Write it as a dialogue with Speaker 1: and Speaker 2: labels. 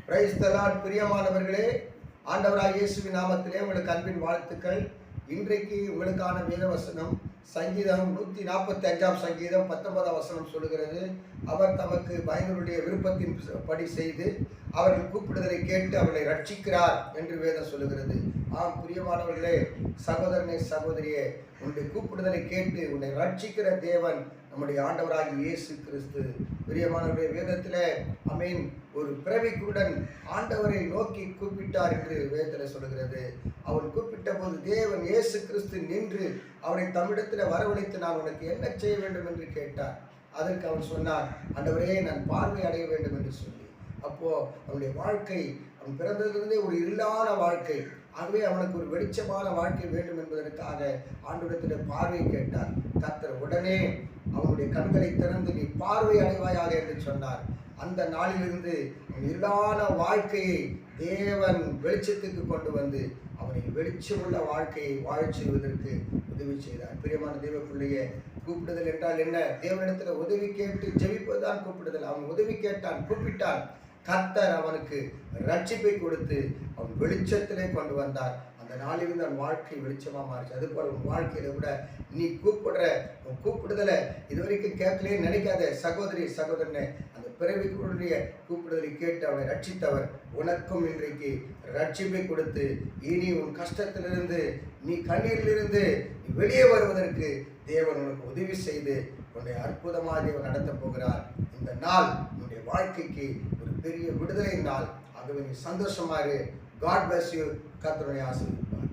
Speaker 1: Praise the Lord. பிரியமானவர்களே, ஆண்டவராகிய இயேசுவின் நாமத்திலே உங்களுக்கு அன்பின் வாழ்த்துக்கள். இன்றைக்கு உங்களுக்கான வேதவசனம் சங்கீதம் 145 சங்கீதம் 19 வசனம் சொல்லுகிறது, அவர் தமக்கு பயந்தவருடைய விருப்பத்தின் படி செய்து அவர்கள் கூப்பிடுதலை கேட்டு அவர்களை ரட்சிக்கிறார் என்று வேதம் சொல்லுகிறது. ஆம் பிரியமானவர்களே, சகோதரனே சகோதரியே, உன்னுடைய கூப்பிடுதலை கேட்டு உன்னை ரட்சிக்கிற தேவன் நம்முடைய ஆண்டவராகிய இயேசு கிறிஸ்து. பிரியமானவருடைய வேதத்திலே அமீன் ஒரு பிறவிக்குடன் ஆண்டவரை நோக்கி கூப்பிட்டார் என்று வேதத்தில் சொல்லுகிறது. அவர் கூப்பிட்ட போது தேவன் இயேசு கிறிஸ்து நின்று அவரை தம்மிடத்தில் வரவழைத்து, நான் உனக்கு என்ன செய்ய வேண்டும் என்று கேட்டார். அதற்கு அவர் சொன்னார், ஆண்டவரே, நான் பார்வை அடைய வேண்டும் என்று சொல்லி. அப்போ அவனுடைய வாழ்க்கை, அவன் பிறந்ததிலிருந்தே ஒரு இருளான வாழ்க்கை, ஆகவே அவனுக்கு ஒரு வெளிச்சமான வாழ்க்கை வேண்டும் என்பதற்காக ஆண்டவரிடத்தில் பார்வை கேட்டார். கர்த்தர் உடனே அவனுடைய கண்களை திறந்து நீ பார்வை அடைவாயாக என்று சொன்னார். அந்த நாளிலிருந்து இருளான வாழ்க்கையை தேவன் வெளிச்சத்துக்கு கொண்டு வந்து அவனை வெளிச்சமுள்ள வாழ்க்கையை வாழச் செய்வதற்கு உதவி செய்தார். பிரியமான தேவ பிள்ளையே, கூப்பிடுதல் என்றால் என்ன? தேவனிடத்தில் உதவி கேட்டு ஜெபிப்பதுதான் கூப்பிடுதல். அவன் உதவி கேட்டான், கூப்பிட்டான். கர்த்தர் அவனுக்கு ரட்சிப்பை கொடுத்து அவன் வெளிச்சத்திலே கொண்டு வந்தார். அந்த நாளிலிருந்து அவன் வாழ்க்கை வெளிச்சமாக மாறிச்சு. அதுபோல் உன் வாழ்க்கையில கூட நீ உன் கூப்பிடுதலை இதுவரைக்கும் கேட்கலே நினைக்காத சகோதரி சகோதரனே, அந்த பிறவிக்குடைய கூப்பிடுதலை கேட்டு அவனை ரட்சித்தவர் உனக்கும் இன்றைக்கு ரட்சிப்பை கொடுத்து இனி உன் கஷ்டத்திலிருந்து, நீ கண்ணீரிலிருந்து வெளியே வருவதற்கு தேவன் உனக்கு உதவி செய்து உன்னை அற்புதமாக தேவன் நடத்தப் போகிறார். இந்த நாள் உன்னுடைய வாழ்க்கைக்கு ஒரு பெரிய விடுதலை நாள். ஆகவே நீ சந்தோஷமாக. God bless you. கர்த்தருடைய ஆசீர்வாதம்.